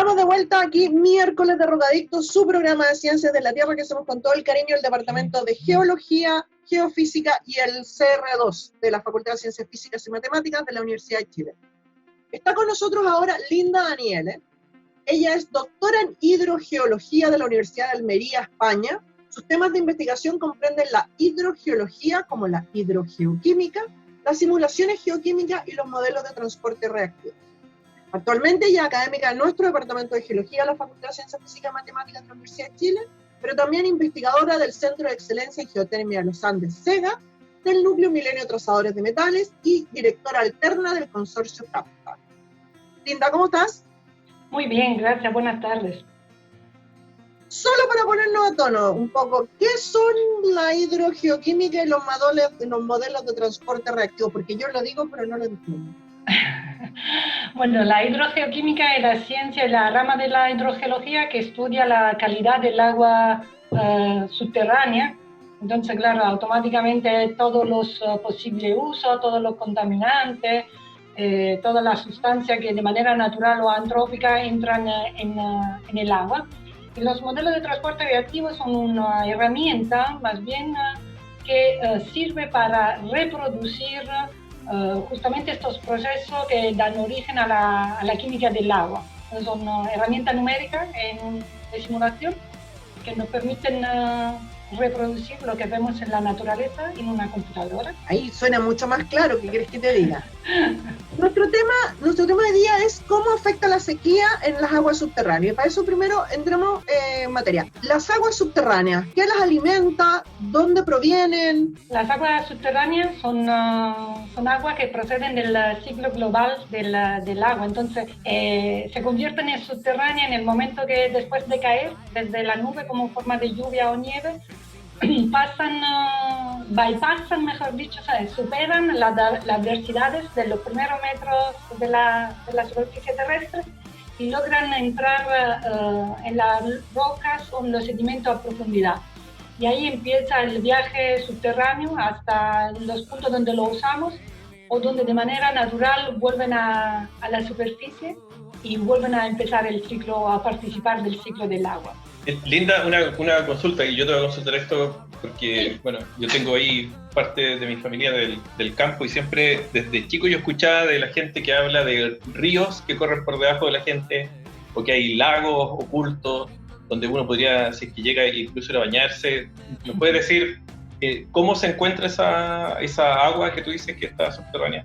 Estamos de vuelta aquí, miércoles de Rocadictos, su programa de Ciencias de la Tierra que hacemos con todo el cariño el Departamento de Geología, Geofísica y el CR2 de la Facultad de Ciencias Físicas y Matemáticas de la Universidad de Chile. Está con nosotros ahora Linda Daniele. Ella es doctora en hidrogeología de la Universidad de Almería, España. Sus temas de investigación comprenden la hidrogeología, como la hidrogeoquímica, las simulaciones geoquímicas y los modelos de transporte reactivos. Actualmente ella es académica de nuestro Departamento de Geología de la Facultad de Ciencias Físicas y Matemáticas de la Universidad de Chile, pero también investigadora del Centro de Excelencia en Geotermia de los Andes, CEGA, del Núcleo Milenio Trazadores de Metales y directora alterna del consorcio CAPTA. Linda, ¿cómo estás? Muy bien, gracias, buenas tardes. Solo para ponernos a tono un poco, ¿qué son la hidrogeoquímica y los modelos de transporte reactivo? Porque yo lo digo, pero no lo entiendo. Bueno, la hidrogeoquímica es la ciencia, la rama de la hidrogeología que estudia la calidad del agua subterránea. Entonces, claro, automáticamente todos los posibles usos, todos los contaminantes, todas las sustancias que de manera natural o antrópica entran en el agua. Y los modelos de transporte reactivo son una herramienta, más bien, que sirve para reproducir justamente estos procesos que dan origen a la química del agua. Son herramientas numéricas de simulación que nos permiten reproducir lo que vemos en la naturaleza en una computadora. Ahí suena mucho más claro, ¿qué quieres que te diga? Nuestro tema de día es cómo afecta la sequía en las aguas subterráneas. Y para eso primero entremos en materia. Las aguas subterráneas, ¿qué las alimenta? ¿Dónde provienen? Las aguas subterráneas son aguas que proceden del ciclo global del agua. Entonces, se convierten en subterráneas en el momento que después de caer desde la nube como forma de lluvia o nieve, bypassan, mejor dicho, superan las adversidades de los primeros metros de la superficie terrestre y logran entrar en las rocas o en los sedimentos a profundidad. Y ahí empieza el viaje subterráneo hasta los puntos donde lo usamos o donde de manera natural vuelven a la superficie y vuelven a empezar el ciclo, a participar del ciclo del agua. Linda, una consulta, y yo te voy a consultar esto porque, bueno, yo tengo ahí parte de mi familia del campo y siempre desde chico yo escuchaba de la gente que habla de ríos que corren por debajo de la gente o que hay lagos ocultos donde uno podría, si es que llega incluso a bañarse. ¿Me puedes decir cómo se encuentra esa agua que tú dices que está subterránea?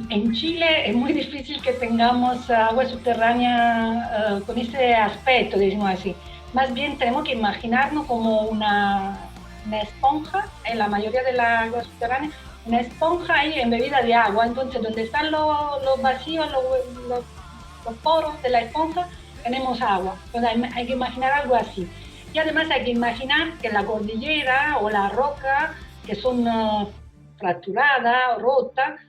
En Chile es muy difícil que tengamos agua subterránea con ese aspecto, digamos así. Más bien tenemos que imaginarnos como una esponja, en la mayoría de las aguas subterráneas, una esponja ahí embebida de agua. Entonces, donde están los vacíos, los poros de la esponja, tenemos agua. Entonces, hay que imaginar algo así. Y además hay que imaginar que la cordillera o la roca, que son fracturadas o rotas,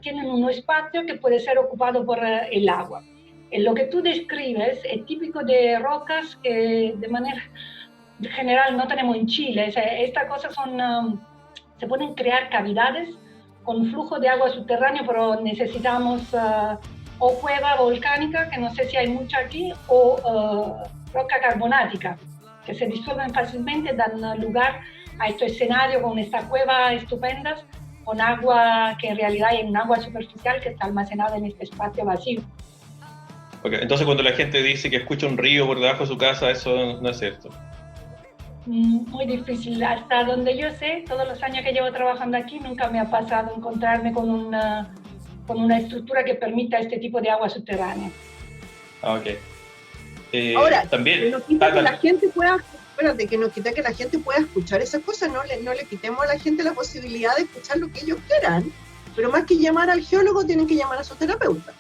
tienen un espacio que puede ser ocupado por el agua. Lo que tú describes es típico de rocas que de manera general no tenemos en Chile. Estas cosas se pueden crear cavidades con flujo de agua subterráneo, pero necesitamos o cueva volcánica, que no sé si hay mucha aquí, o roca carbonática, que se disuelven fácilmente, dan lugar a este escenario con estas cuevas estupendas, con agua que en realidad es un agua superficial que está almacenada en este espacio vacío. Okay. Entonces cuando la gente dice que escucha un río por debajo de su casa, eso no es cierto. Muy difícil. Hasta donde yo sé, todos los años que llevo trabajando aquí, nunca me ha pasado encontrarme con una estructura que permita este tipo de agua subterránea. Ok. Ahora, también, que no quita que la gente pueda... Espérate, que no quita que la gente pueda escuchar esas cosas, no le quitemos a la gente la posibilidad de escuchar lo que ellos quieran, pero más que llamar al geólogo tienen que llamar a su terapeuta.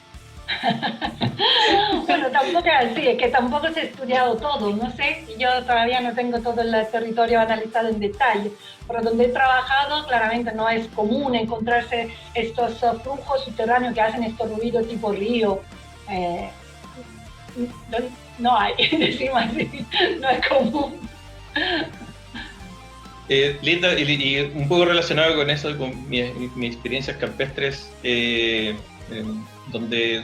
Bueno, tampoco es así, es que tampoco se ha estudiado todo, no sé, yo todavía no tengo todo el territorio analizado en detalle, pero donde he trabajado claramente no es común encontrarse estos flujos subterráneos que hacen estos ruidos tipo río. No hay, decimos así, no es común. Linda, y un poco relacionado con eso, con mis experiencias campestres, donde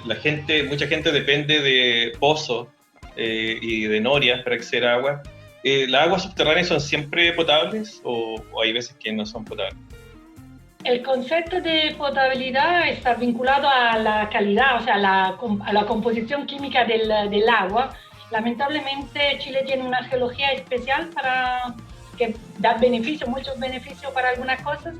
mucha gente depende de pozos y de norias para acceder a agua. ¿Las aguas subterráneas son siempre potables o hay veces que no son potables? El concepto de potabilidad está vinculado a la calidad, o sea, a la composición química del agua. Lamentablemente, Chile tiene una geología especial que da muchos beneficios para algunas cosas,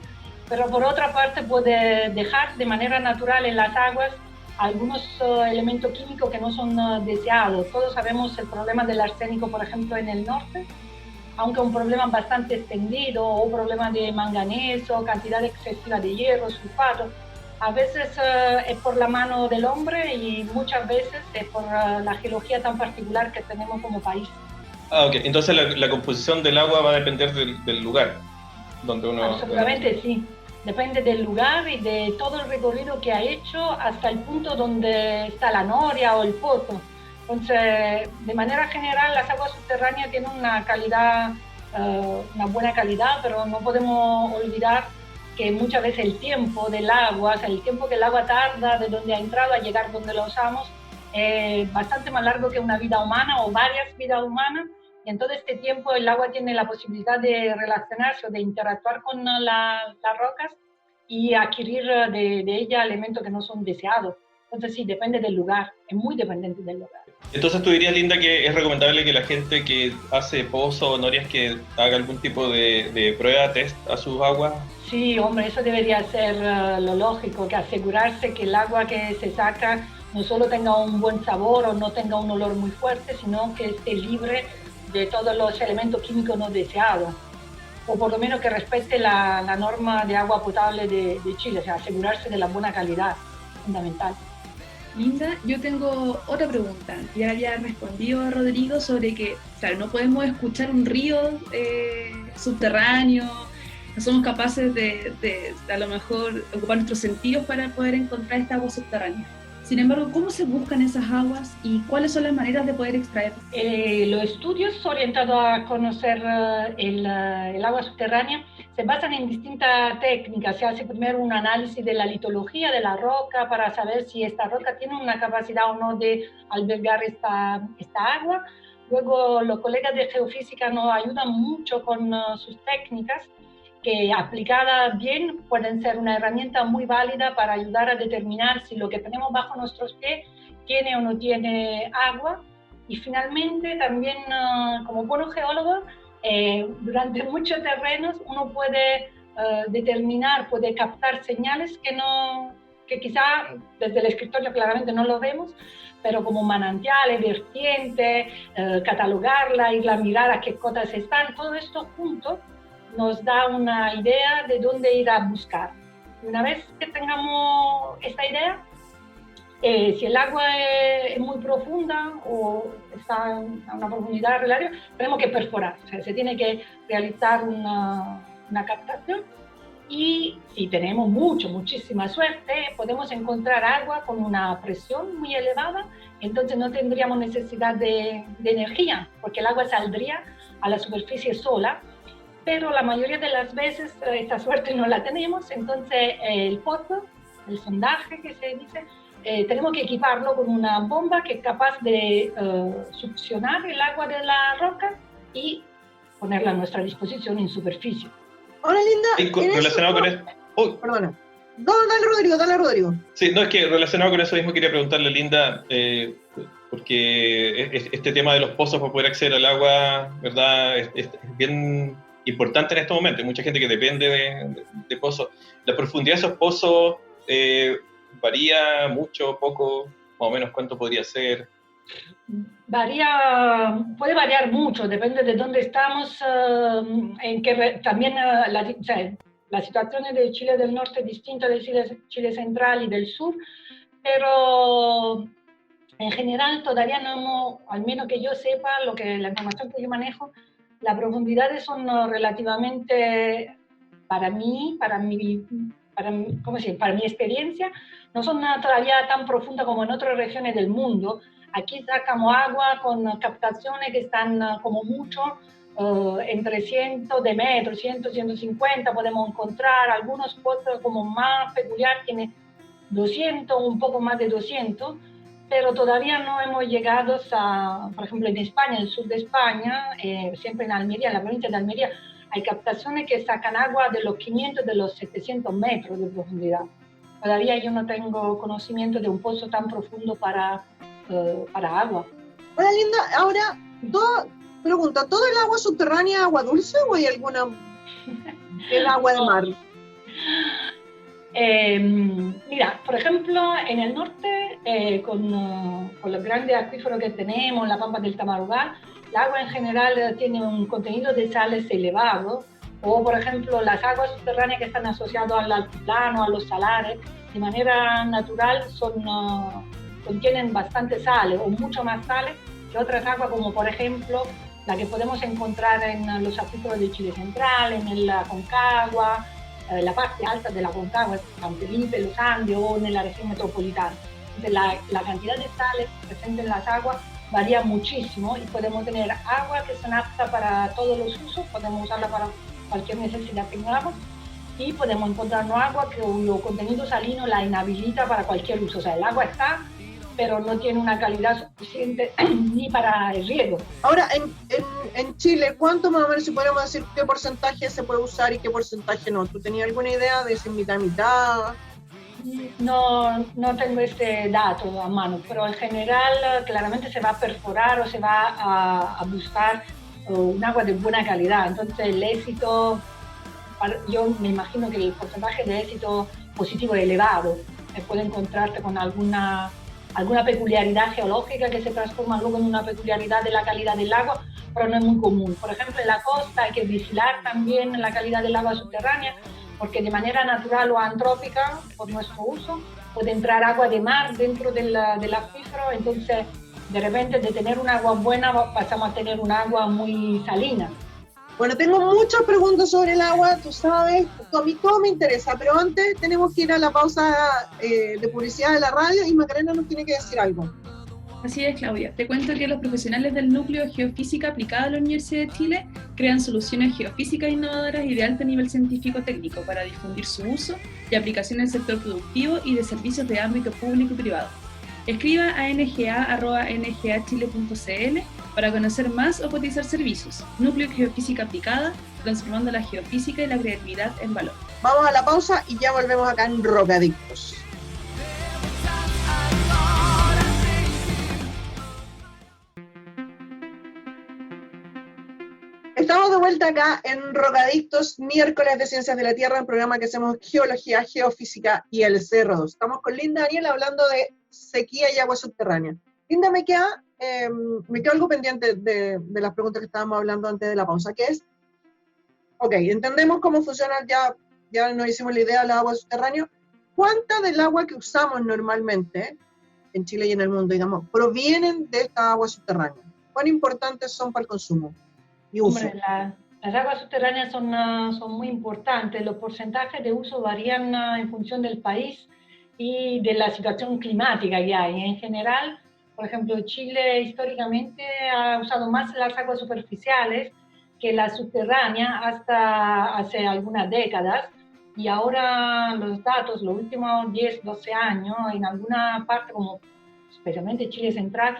pero por otra parte puede dejar de manera natural en las aguas algunos elementos químicos que no son deseados. Todos sabemos el problema del arsénico, por ejemplo, en el norte, aunque un problema bastante extendido, o problema de manganeso, cantidad excesiva de hierro, sulfato. A veces es por la mano del hombre y muchas veces es por la geología tan particular que tenemos como país. Ok. Entonces la composición del agua va a depender del lugar donde uno... Absolutamente sí. Depende del lugar y de todo el recorrido que ha hecho hasta el punto donde está la noria o el pozo. Entonces, de manera general, las aguas subterráneas tienen una calidad, una buena calidad, pero no podemos olvidar que muchas veces el tiempo del agua, o sea, el tiempo que el agua tarda de donde ha entrado a llegar donde la usamos, es bastante más largo que una vida humana o varias vidas humanas. Y en todo este tiempo el agua tiene la posibilidad de relacionarse o de interactuar con las rocas y adquirir de ella elementos que no son deseados. Entonces sí, depende del lugar, es muy dependiente del lugar. Entonces tú dirías, Linda, que es recomendable que la gente que hace pozos o norias que haga algún tipo de prueba, test a sus aguas. Sí, hombre, eso debería ser lo lógico, que asegurarse que el agua que se saca no solo tenga un buen sabor o no tenga un olor muy fuerte, sino que esté libre de todos los elementos químicos no deseados, o por lo menos que respete la norma de agua potable de Chile, o sea, asegurarse de la buena calidad, fundamental. Linda, yo tengo otra pregunta. Ya había respondido a Rodrigo sobre que, claro, no podemos escuchar un río subterráneo, no somos capaces de a lo mejor ocupar nuestros sentidos para poder encontrar esta agua subterránea. Sin embargo, ¿cómo se buscan esas aguas y cuáles son las maneras de poder extraer? Los estudios orientados a conocer el agua subterránea se basan en distintas técnicas. Se hace primero un análisis de la litología de la roca para saber si esta roca tiene una capacidad o no de albergar esta agua. Luego los colegas de geofísica nos ayudan mucho con sus técnicas, que aplicadas bien pueden ser una herramienta muy válida para ayudar a determinar si lo que tenemos bajo nuestros pies tiene o no tiene agua. Y finalmente también como buen geólogo, durante muchos terrenos uno puede determinar, puede captar señales que quizá desde el escritorio claramente no lo vemos, pero como manantiales, vertientes, catalogarla, irla a mirar a qué cotas están, todo esto junto nos da una idea de dónde ir a buscar. Una vez que tengamos esta idea, si el agua es muy profunda o está a una profundidad relativa, tenemos que perforar, o sea, se tiene que realizar una captación y si tenemos muchísima suerte, podemos encontrar agua con una presión muy elevada, entonces no tendríamos necesidad de energía, porque el agua saldría a la superficie sola, pero la mayoría de las veces esta suerte no la tenemos, entonces el pozo, el sondaje que se dice, tenemos que equiparlo con una bomba que es capaz de succionar el agua de la roca y ponerla a nuestra disposición en superficie. Ahora, Linda, relacionado con esto... Perdona. No, dale, Rodrigo. Sí, no, es que relacionado con eso mismo quería preguntarle, Linda, porque este tema de los pozos para poder acceder al agua, ¿verdad? Es bien importante en estos momentos. Hay mucha gente que depende de pozos. La profundidad de esos pozos varía mucho, poco, más o menos cuánto podría ser. Puede variar mucho, depende de dónde estamos, también las situaciones de Chile del Norte es distinta de Chile Central y del Sur, pero en general todavía no hemos, al menos que yo sepa, la información que yo manejo, las profundidades son relativamente, para mi experiencia, no son todavía tan profundas como en otras regiones del mundo. Aquí sacamos agua con captaciones que están como mucho entre 100 de metros, 100, 150, podemos encontrar algunos pozos como más peculiar, tiene 200, un poco más de 200, pero todavía no hemos llegado a, por ejemplo, en España, en el sur de España, siempre en Almería, en la provincia de Almería, hay captaciones que sacan agua de los 500, de los 700 metros de profundidad. Todavía yo no tengo conocimiento de un pozo tan profundo para agua. Hola, Linda, ahora, pregunta, ¿todo el agua subterránea es agua dulce o hay alguna el agua de mar? Mira, por ejemplo, en el norte, con los grandes acuíferos que tenemos, la Pampa del Tamarugal, el agua en general tiene un contenido de sales elevado, o por ejemplo las aguas subterráneas que están asociadas al altiplano, a los salares, de manera natural contienen bastante sales o mucho más sales que otras aguas, como por ejemplo la que podemos encontrar en los acuíferos de Chile Central, en la Concagua, la parte alta de la Concagua, San Felipe, los Andes o en la región metropolitana. Entonces, la cantidad de sales presentes en las aguas varía muchísimo y podemos tener agua que son aptas para todos los usos, podemos usarla para cualquier necesidad que tengamos, y podemos encontrarnos agua cuyo contenido salino la inhabilita para cualquier uso. O sea, el agua está, pero no tiene una calidad suficiente ni para el riego. Ahora, en Chile, ¿cuánto más o menos, si podemos decir, qué porcentaje se puede usar y qué porcentaje no? ¿Tú tenías alguna idea de si mitad? No tengo este dato a mano, pero en general claramente se va a perforar o se va a buscar un agua de buena calidad. Entonces el éxito, yo me imagino que el porcentaje de éxito positivo es elevado. Puede encontrarte con alguna peculiaridad geológica que se transforma luego en una peculiaridad de la calidad del agua, pero no es muy común. Por ejemplo, en la costa hay que vigilar también la calidad del agua subterránea, porque de manera natural o antrópica, por nuestro uso, puede entrar agua de mar dentro del acuífero, entonces de repente de tener un agua buena pasamos a tener un agua muy salina. Bueno, tengo muchas preguntas sobre el agua, tú sabes, a mí todo me interesa, pero antes tenemos que ir a la pausa de publicidad de la radio y Macarena nos tiene que decir algo. Así es, Claudia. Te cuento que los profesionales del Núcleo de Geofísica Aplicada de la Universidad de Chile crean soluciones geofísicas innovadoras y de alto nivel científico-técnico para difundir su uso y aplicación en el sector productivo y de servicios de ámbito público y privado. Escriba a nga@ngachile.cl para conocer más o cotizar servicios. Núcleo de Geofísica Aplicada, transformando la geofísica y la creatividad en valor. Vamos a la pausa y ya volvemos acá en Rocadictos. Estamos de vuelta acá en Rocadictos, miércoles de Ciencias de la Tierra, un programa que hacemos Geología, Geofísica y el CO2. Estamos con Linda Daniel hablando de sequía y agua subterránea. Linda, me queda algo pendiente de las preguntas que estábamos hablando antes de la pausa, que es, ok, entendemos cómo funciona, ya nos hicimos la idea del agua subterránea. ¿Cuánta del agua que usamos normalmente en Chile y en el mundo, digamos, provienen de esta agua subterránea? ¿Cuán importantes son para el consumo y uso? Hombre, las aguas subterráneas son muy importantes. Los porcentajes de uso varían en función del país y de la situación climática que hay. En general, por ejemplo, Chile históricamente ha usado más las aguas superficiales que las subterráneas hasta hace algunas décadas, y ahora los datos, los últimos 10, 12 años, en alguna parte, como especialmente Chile Central,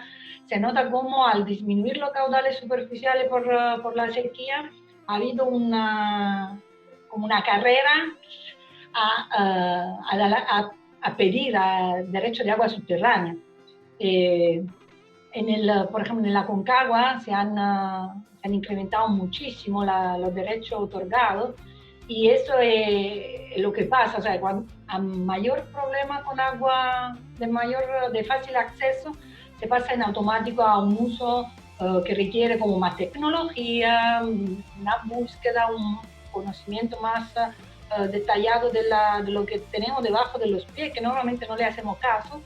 se nota como al disminuir los caudales superficiales por la sequía, ha habido como una carrera a pedir derecho de agua subterránea. Por ejemplo, en la Concagua se han incrementado muchísimo los derechos otorgados, y eso es lo que pasa. O sea, cuando a mayor problema con agua de fácil acceso, se pasa en automático a un uso que requiere como más tecnología, una búsqueda, un conocimiento más detallado de lo que tenemos debajo de los pies, que normalmente no le hacemos caso,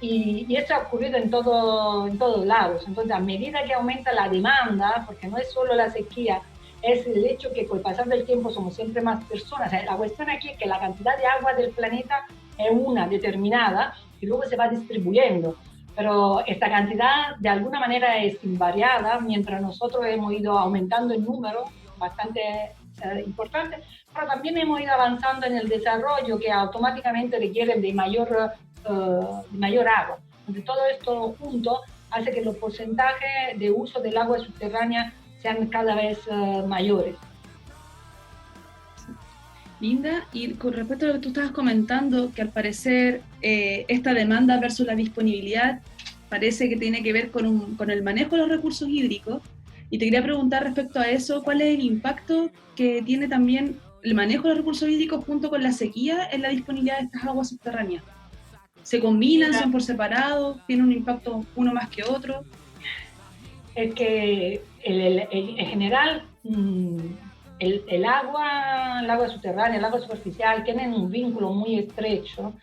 y esto ha ocurrido en todos lados. Entonces, a medida que aumenta la demanda, porque no es solo la sequía, es el hecho que con el pasar del tiempo somos siempre más personas. O sea, la cuestión aquí es que la cantidad de agua del planeta es una determinada y luego se va distribuyendo, pero esta cantidad de alguna manera es invariada, mientras nosotros hemos ido aumentando en número bastante importante, pero también hemos ido avanzando en el desarrollo que automáticamente requieren de mayor agua. Entonces, todo esto junto hace que los porcentajes de uso del agua subterránea sean cada vez mayores. Linda, y con respecto a lo que tú estabas comentando, que al parecer esta demanda versus la disponibilidad parece que tiene que ver con el manejo de los recursos hídricos, y te quería preguntar respecto a eso, ¿cuál es el impacto que tiene también el manejo de los recursos hídricos junto con la sequía en la disponibilidad de estas aguas subterráneas? ¿Se combinan, son por separado, tiene un impacto uno más que otro? Es que en general el agua subterránea, el agua superficial tienen un vínculo muy estrecho,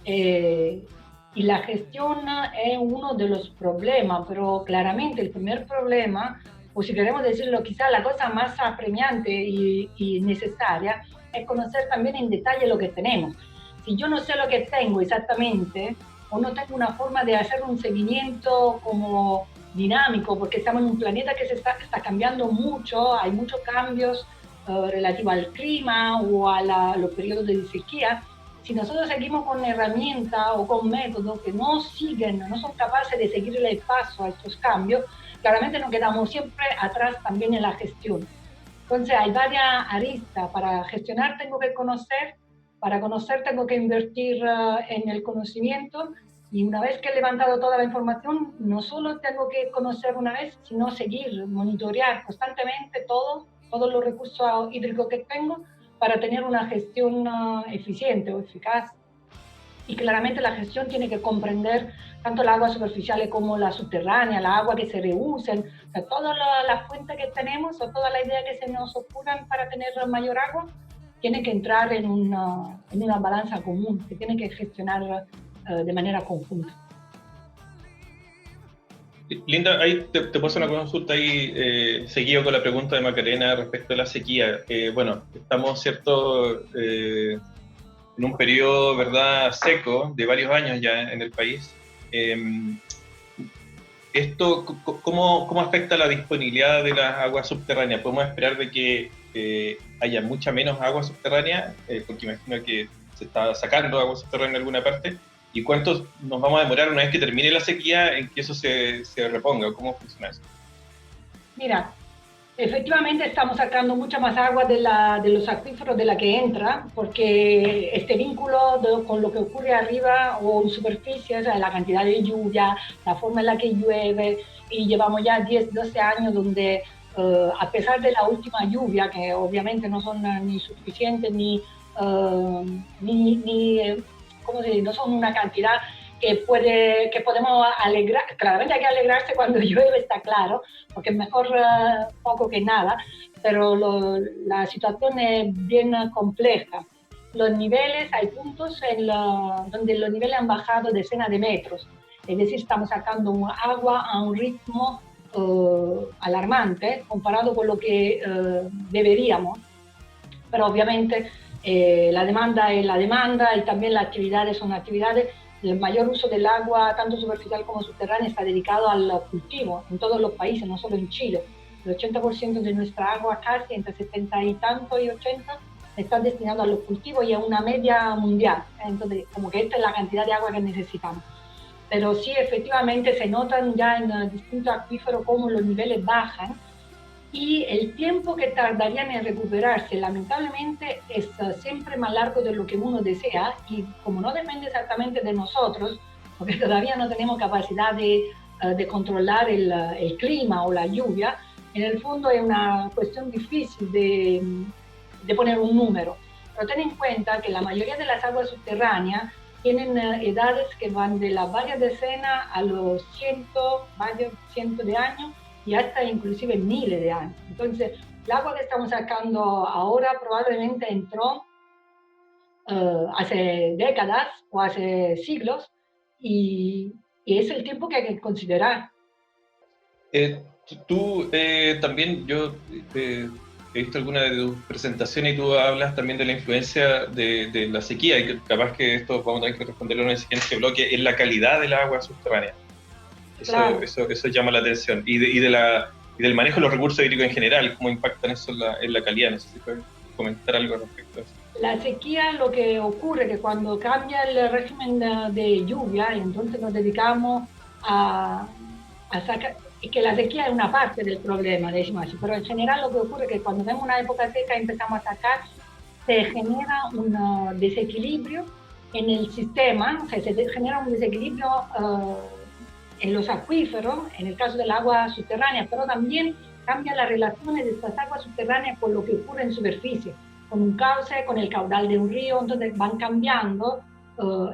y la gestión es uno de los problemas, pero claramente el primer problema, o si queremos decirlo quizá la cosa más apremiante y necesaria, es conocer también en detalle lo que tenemos. Si yo no sé lo que tengo exactamente, o no tengo una forma de hacer un seguimiento como dinámico, porque estamos en un planeta que está cambiando mucho, hay muchos cambios relativos al clima o a los periodos de sequía. Si nosotros seguimos con herramientas o con métodos que no son capaces de seguirle el paso a estos cambios, claramente nos quedamos siempre atrás también en la gestión. Entonces hay varias aristas. Para gestionar tengo que conocer, para conocer tengo que invertir en el conocimiento, y una vez que he levantado toda la información, no solo tengo que conocer una vez, sino seguir, monitorear constantemente todos los recursos hídricos que tengo para tener una gestión eficiente o eficaz. Y claramente la gestión tiene que comprender tanto el agua superficial como la subterránea, la agua que se reusen, o sea, todas las fuentes que tenemos o toda la idea que se nos ocurran para tener mayor agua, tiene que entrar en una balanza común, que tiene que gestionar de manera conjunta. Linda, ahí te puedo hacer una consulta ahí, seguido con la pregunta de Macarena respecto a la sequía. Bueno, estamos, ¿cierto?, en un periodo, ¿verdad?, seco de varios años ya en el país. ¿Esto cómo afecta la disponibilidad de las aguas subterráneas? ¿Podemos esperar de que haya mucha menos agua subterránea? Porque imagino que se está sacando agua subterránea en alguna parte. ¿Y cuánto nos vamos a demorar una vez que termine la sequía en que eso se reponga? ¿Cómo funciona eso? Mira, efectivamente estamos sacando mucha más agua de los acuíferos de la que entra, porque este vínculo con lo que ocurre arriba o en superficie, o sea, la cantidad de lluvia, la forma en la que llueve, y llevamos ya 10, 12 años donde a pesar de la última lluvia, que obviamente no son ni suficientes no son una cantidad que podemos alegrar. Claramente hay que alegrarse cuando llueve, está claro, porque es mejor poco que nada, pero la situación es bien compleja. Los niveles, hay puntos donde los niveles han bajado decenas de metros, es decir, estamos sacando agua a un ritmo alarmante comparado con lo que deberíamos, pero obviamente la demanda es la demanda, y también las actividades son actividades. El mayor uso del agua, tanto superficial como subterránea, está dedicado al cultivo en todos los países, no solo en Chile. El 80% de nuestra agua, casi entre 70 y tanto y 80, está destinado a los cultivos, y a una media mundial. Entonces, como que esta es la cantidad de agua que necesitamos. Pero sí, efectivamente, se notan ya en distintos acuíferos cómo los niveles bajan, y el tiempo que tardarían en recuperarse, lamentablemente, es siempre más largo de lo que uno desea, y como no depende exactamente de nosotros, porque todavía no tenemos capacidad de controlar el clima o la lluvia, en el fondo es una cuestión difícil de poner un número. Pero ten en cuenta que la mayoría de las aguas subterráneas tienen edades que van de las varias decenas a los varios cientos de años, y hasta inclusive miles de años. Entonces, el agua que estamos sacando ahora probablemente entró hace décadas o hace siglos, y es el tiempo que hay que considerar. Tú también, yo he visto alguna de tus presentaciones, y tú hablas también de la influencia de la sequía, y capaz que esto vamos a tener que responderlo en el siguiente bloque, en la calidad del agua subterránea. Claro. Eso llama la atención. Y del manejo de los recursos hídricos en general, cómo impactan eso en la calidad. No sé si comentar algo respecto a eso. La sequía, lo que ocurre que cuando cambia el régimen de lluvia, entonces nos dedicamos a sacar, y que la sequía es una parte del problema, decimos así, pero en general lo que ocurre es que cuando vemos una época seca empezamos a sacar, se genera un desequilibrio en el sistema, o sea, se genera un desequilibrio en los acuíferos, en el caso del agua subterránea, pero también cambia las relaciones de estas aguas subterráneas con lo que ocurre en superficie, con un cauce, con el caudal de un río, entonces van cambiando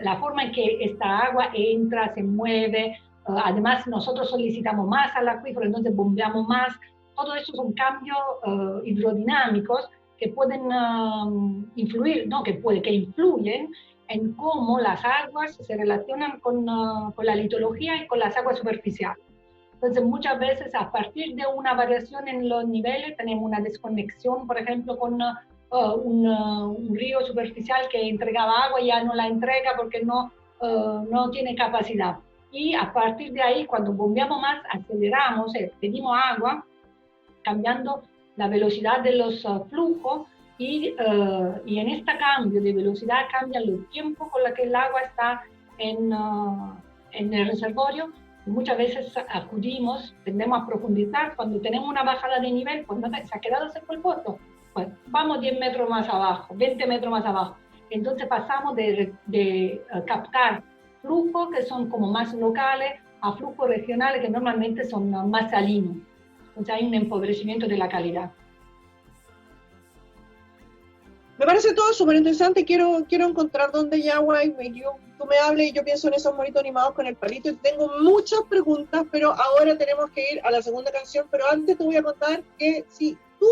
la forma en que esta agua entra, se mueve, además nosotros solicitamos más al acuífero, entonces bombeamos más, todo eso son cambios hidrodinámicos que pueden influir, no que influyen en cómo las aguas se relacionan con la litología y con las aguas superficiales. Entonces, muchas veces, a partir de una variación en los niveles, tenemos una desconexión, por ejemplo, con un río superficial que entregaba agua y ya no la entrega porque no tiene capacidad. Y a partir de ahí, cuando bombeamos más, aceleramos, pedimos agua, cambiando la velocidad de los flujos, y en este cambio de velocidad cambian los tiempos con los que el agua está en el reservorio. Muchas veces acudimos, tendemos a profundizar, cuando tenemos una bajada de nivel, pues no se ha quedado seco el pozo, pues vamos 10 metros más abajo, 20 metros más abajo. Entonces pasamos de captar flujos que son como más locales a flujos regionales que normalmente son más salinos. Entonces hay un empobrecimiento de la calidad. Me parece todo súper interesante, quiero encontrar dónde hay agua, y tú me hables y yo pienso en esos monitos animados con el palito, y tengo muchas preguntas, pero ahora tenemos que ir a la segunda canción, pero antes te voy a contar que si tú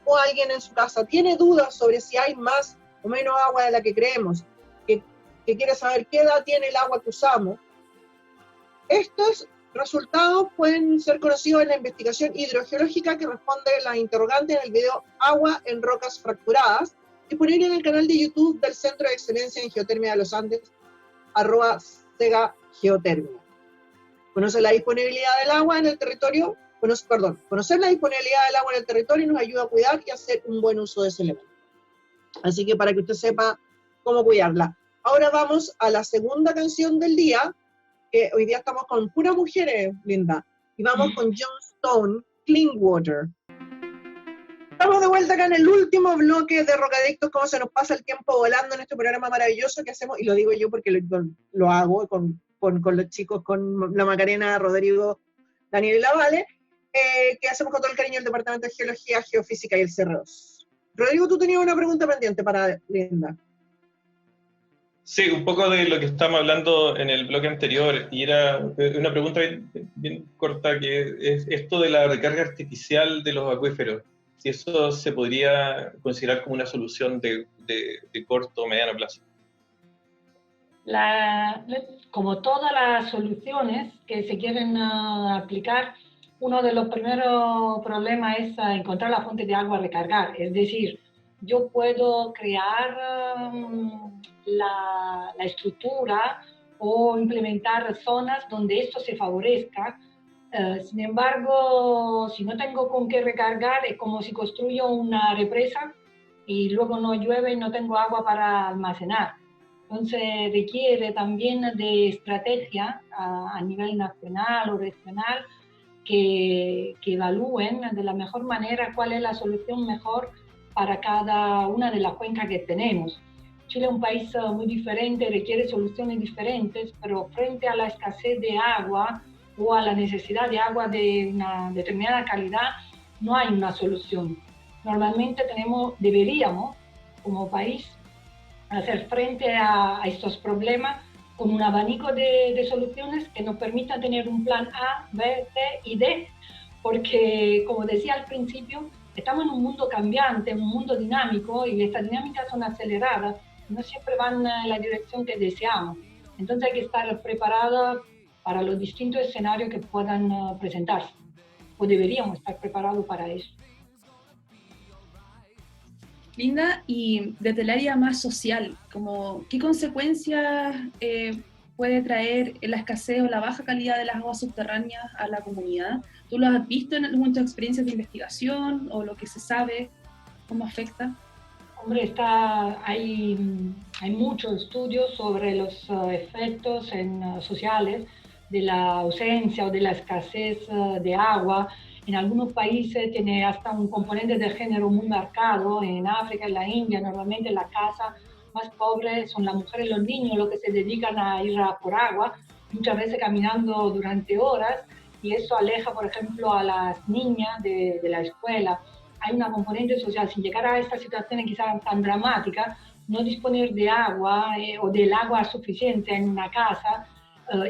o alguien en su casa tiene dudas sobre si hay más o menos agua de la que creemos, que quiere saber qué edad tiene el agua que usamos, estos resultados pueden ser conocidos en la investigación hidrogeológica que responde la interrogante en el video Agua en rocas fracturadas, disponible en el canal de YouTube del Centro de Excelencia en Geotermia de los Andes, @SEGAGeotermia. Conocer la disponibilidad del agua en el territorio, conocer la disponibilidad del agua en el territorio nos ayuda a cuidar y hacer un buen uso de ese elemento. Así que para que usted sepa cómo cuidarla. Ahora vamos a la segunda canción del día, que hoy día estamos con puras mujeres, Linda, y vamos con John Stone, Clean Water. Estamos de vuelta acá en el último bloque de Rocadictos, cómo se nos pasa el tiempo volando en este programa maravilloso que hacemos, y lo digo yo porque lo hago con los chicos, con la Macarena, Rodrigo, Daniel y la Vale, que hacemos con todo el cariño el Departamento de Geología, Geofísica y el CR2. Rodrigo, tú tenías una pregunta pendiente para Linda. Sí, un poco de lo que estábamos hablando en el bloque anterior, y era una pregunta bien corta, que es esto de la recarga artificial de los acuíferos. Si eso se podría considerar como una solución de corto o mediano plazo. Como todas las soluciones que se quieren aplicar, uno de los primeros problemas es encontrar la fuente de agua a recargar. Es decir, yo puedo crear la estructura o implementar zonas donde esto se favorezca. Sin embargo, si no tengo con qué recargar, es como si construyo una represa y luego no llueve y no tengo agua para almacenar. Entonces requiere también de estrategia a nivel nacional o regional que evalúen de la mejor manera cuál es la solución mejor para cada una de las cuencas que tenemos. Chile es un país muy diferente, requiere soluciones diferentes, pero frente a la escasez de agua o a la necesidad de agua de una determinada calidad, no hay una solución. Normalmente deberíamos, como país, hacer frente a estos problemas con un abanico de soluciones que nos permitan tener un plan A, B, C y D, porque, como decía al principio, estamos en un mundo cambiante, en un mundo dinámico, y estas dinámicas son aceleradas, no siempre van en la dirección que deseamos. Entonces hay que estar preparados para los distintos escenarios que puedan presentarse, o deberíamos estar preparados para eso. Linda, y desde el área más social, ¿qué consecuencias puede traer la escasez o la baja calidad de las aguas subterráneas a la comunidad? ¿Tú lo has visto en muchas experiencias de investigación o lo que se sabe, cómo afecta? Hombre, hay muchos estudios sobre los efectos sociales de la ausencia o de la escasez de agua. En algunos países tiene hasta un componente de género muy marcado. En África, en la India, normalmente en la casa más pobre son las mujeres y los niños los que se dedican a ir a por agua, muchas veces caminando durante horas, y eso aleja, por ejemplo, a las niñas de la escuela. Hay una componente social. Sin llegar a estas situaciones quizás tan dramáticas, no disponer de agua o del agua suficiente en una casa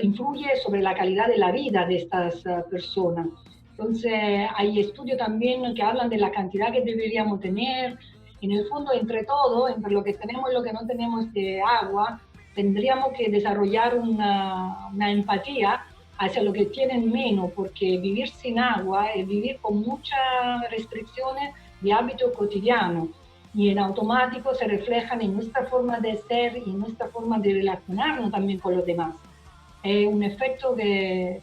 influye sobre la calidad de la vida de estas personas. Entonces, hay estudios también que hablan de la cantidad que deberíamos tener. En el fondo, entre todo, entre lo que tenemos y lo que no tenemos de agua, tendríamos que desarrollar una empatía hacia lo que tienen menos, porque vivir sin agua es vivir con muchas restricciones de hábito cotidiano, y en automático se reflejan en nuestra forma de ser y en nuestra forma de relacionarnos también con los demás. Es un efecto que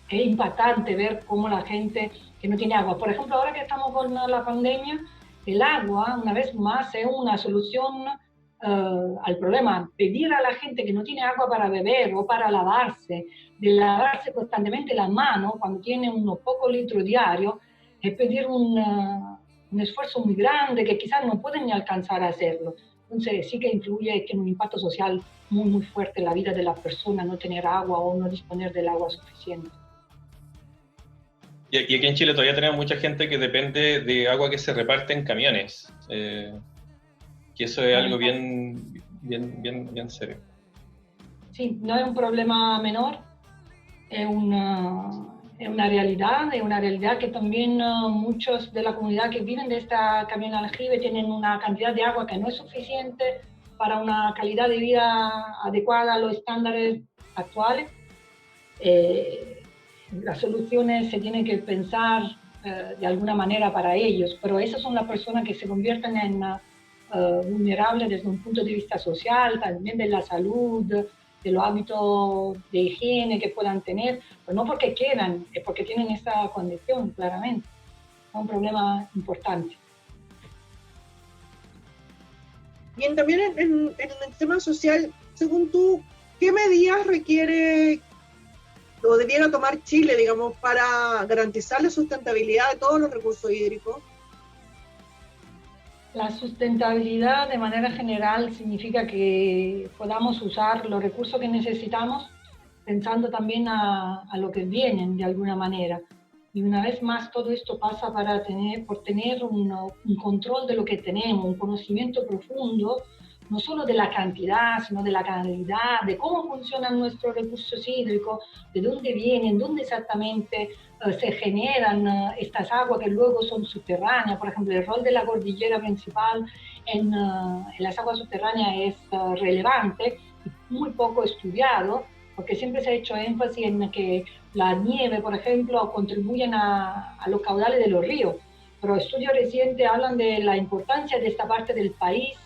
es impactante ver cómo la gente que no tiene agua, por ejemplo, ahora que estamos con la pandemia, el agua, una vez más, es una solución al problema. Pedir a la gente que no tiene agua para beber o para lavarse, de lavarse constantemente las manos cuando tiene unos pocos litros diarios, es pedir un esfuerzo muy grande que quizás no pueden ni alcanzar a hacerlo. Entonces sí que influye, tiene un impacto social muy, muy fuerte en la vida de las personas no tener agua o no disponer del agua suficiente. Y aquí en Chile todavía tenemos mucha gente que depende de agua que se reparte en camiones, que eso es algo bien serio. Sí, no es un problema menor, es una realidad que también muchos de la comunidad que viven de esta camión aljibe tienen una cantidad de agua que no es suficiente para una calidad de vida adecuada a los estándares actuales. Las soluciones se tienen que pensar de alguna manera para ellos, pero esas son las personas que se convierten en vulnerables desde un punto de vista social, también de la salud, de los hábitos de higiene que puedan tener, pero no porque quieran, es porque tienen esa condición, claramente. Es un problema importante. Bien, también en el tema social, según tú, ¿qué medidas requiere o debiera tomar Chile, digamos, para garantizar la sustentabilidad de todos los recursos hídricos? La sustentabilidad de manera general significa que podamos usar los recursos que necesitamos pensando también a lo que vienen de alguna manera. Y una vez más todo esto pasa por tener un control de lo que tenemos, un conocimiento profundo, no solo de la cantidad, sino de la calidad, de cómo funcionan nuestros recursos hídricos, de dónde vienen, dónde exactamente se generan estas aguas que luego son subterráneas. Por ejemplo, el rol de la cordillera principal en las aguas subterráneas es relevante y muy poco estudiado, porque siempre se ha hecho énfasis en que la nieve, por ejemplo, contribuyen a los caudales de los ríos, pero estudios recientes hablan de la importancia de esta parte del país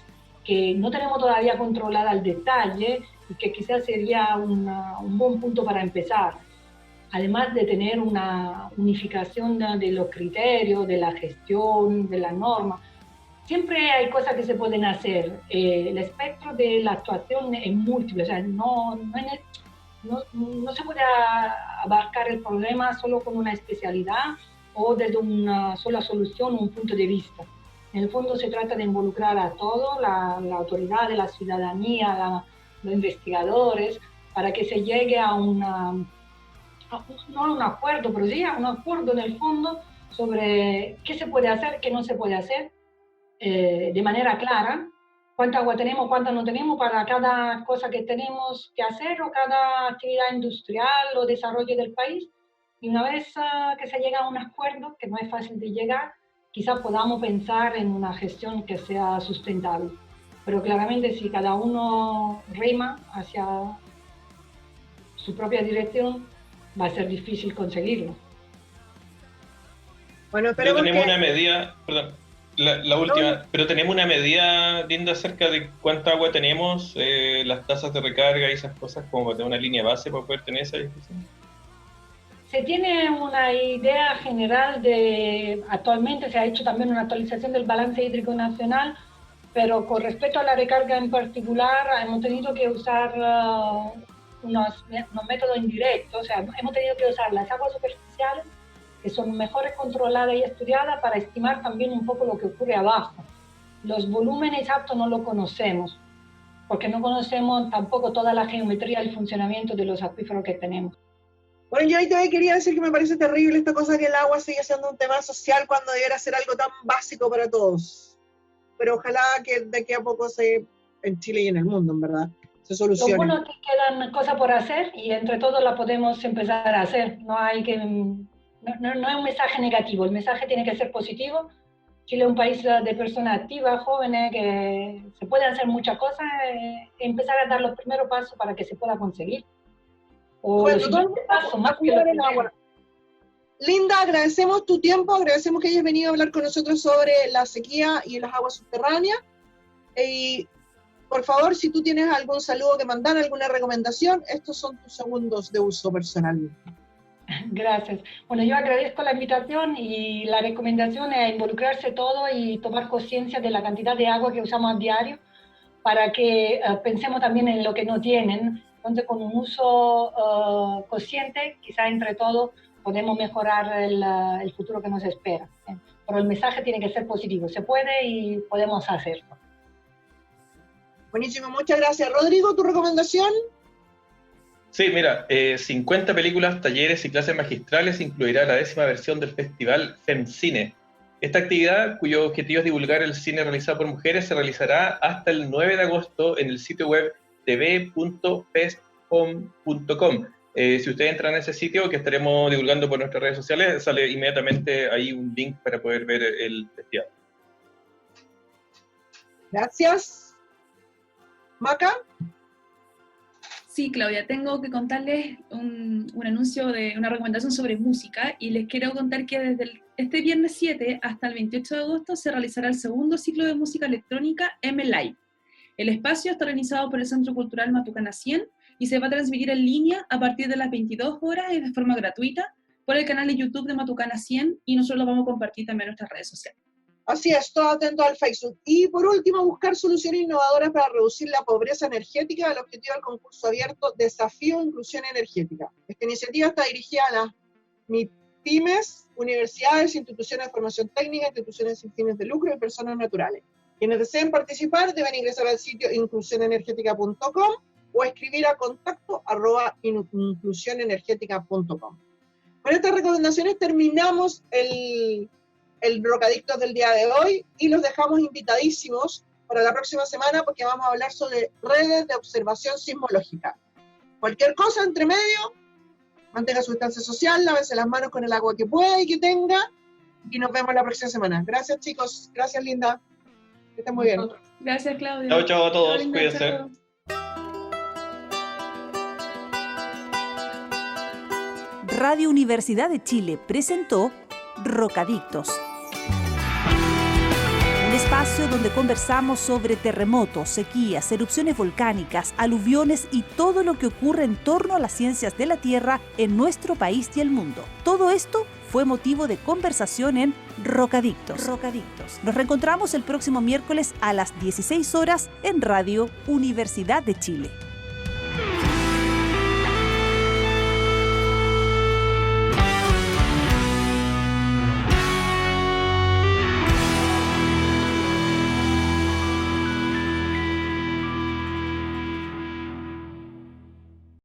que no tenemos todavía controlada al detalle y que quizás sería un buen punto para empezar. Además de tener una unificación de los criterios, de la gestión, de la norma, siempre hay cosas que se pueden hacer. El espectro de la actuación es múltiple, o sea, no se puede abarcar el problema solo con una especialidad o desde una sola solución o un punto de vista. En el fondo se trata de involucrar a todos, la autoridad, la ciudadanía, los investigadores, para que se llegue a no a un acuerdo, pero sí a un acuerdo en el fondo sobre qué se puede hacer, qué no se puede hacer, de manera clara, cuánta agua tenemos, cuánta no tenemos para cada cosa que tenemos que hacer o cada actividad industrial o desarrollo del país. Y una vez que se llega a un acuerdo, que no es fácil de llegar, quizás podamos pensar en una gestión que sea sustentable. Pero claramente si cada uno rema hacia su propia dirección, va a ser difícil conseguirlo. Bueno, pero tenemos una medida, perdón, la última, pero tenemos una medida, Linda, acerca de cuánta agua tenemos, las tasas de recarga y esas cosas, como para tener una línea base para poder tener esa discusión. Se tiene una idea general actualmente se ha hecho también una actualización del balance hídrico nacional, pero con respecto a la recarga en particular, hemos tenido que usar unos métodos indirectos, o sea, hemos tenido que usar las aguas superficiales, que son mejor controladas y estudiadas, para estimar también un poco lo que ocurre abajo. Los volúmenes exactos no lo conocemos, porque no conocemos tampoco toda la geometría y el funcionamiento de los acuíferos que tenemos. Bueno, yo ahí también quería decir que me parece terrible esta cosa que el agua sigue siendo un tema social cuando debería ser algo tan básico para todos. Pero ojalá que de aquí a poco en Chile y en el mundo, en verdad, se solucione. Lo bueno es que quedan cosas por hacer y entre todos la podemos empezar a hacer. No hay un mensaje negativo, el mensaje tiene que ser positivo. Chile es un país de personas activas, jóvenes, que se pueden hacer muchas cosas, empezar a dar los primeros pasos para que se pueda conseguir. Bueno, a cuidar el agua. Linda, agradecemos tu tiempo, agradecemos que hayas venido a hablar con nosotros sobre la sequía y las aguas subterráneas. Y por favor, si tú tienes algún saludo que mandar, alguna recomendación, estos son tus segundos de uso personal. Gracias. Bueno, yo agradezco la invitación y la recomendación es involucrarse todo y tomar conciencia de la cantidad de agua que usamos a diario para que pensemos también en lo que no tienen. Entonces, con un uso consciente, quizá entre todos podemos mejorar el futuro que nos espera. Pero el mensaje tiene que ser positivo. Se puede y podemos hacerlo. Buenísimo, muchas gracias. Rodrigo, ¿tu recomendación? Sí, mira, 50 películas, talleres y clases magistrales incluirá la 10ª versión del festival FemCine. Esta actividad, cuyo objetivo es divulgar el cine realizado por mujeres, se realizará hasta el 9 de agosto en el sitio web tv.festhome.com. Si ustedes entran a ese sitio, que estaremos divulgando por nuestras redes sociales, sale inmediatamente ahí un link para poder ver el festival. Gracias. Maca. Sí, Claudia, tengo que contarles un anuncio de una recomendación sobre música y les quiero contar que desde este viernes 7 hasta el 28 de agosto se realizará el segundo ciclo de música electrónica M-Live. El espacio está organizado por el Centro Cultural Matucana 100 y se va a transmitir en línea a partir de las 22 horas y de forma gratuita por el canal de YouTube de Matucana 100 y nosotros lo vamos a compartir también en nuestras redes sociales. Así es, todo atento al Facebook. Y por último, buscar soluciones innovadoras para reducir la pobreza energética, el objetivo del concurso abierto Desafío Inclusión Energética. Esta iniciativa está dirigida a las MIPYMES, universidades, instituciones de formación técnica, instituciones sin fines de lucro y personas naturales. Quienes deseen participar deben ingresar al sitio inclusionenergetica.com o escribir a contacto@inclusionenergetica.com. Con estas recomendaciones terminamos el Rocadictos del día de hoy y los dejamos invitadísimos para la próxima semana porque vamos a hablar sobre redes de observación sismológica. Cualquier cosa entre medio, mantenga su distancia social, lávese las manos con el agua que pueda y que tenga y nos vemos la próxima semana. Gracias, chicos. Gracias, Linda. Que estén muy bien. Gracias, Claudia. Chao, chao a todos. Linda, Cuídense. chao. Radio Universidad de Chile presentó Rocadictos, un espacio donde conversamos sobre terremotos, sequías, erupciones volcánicas, aluviones y todo lo que ocurre en torno a las ciencias de la Tierra en nuestro país y el mundo. Todo esto fue motivo de conversación en Rocadictos. Nos reencontramos el próximo miércoles a las 16 horas en Radio Universidad de Chile.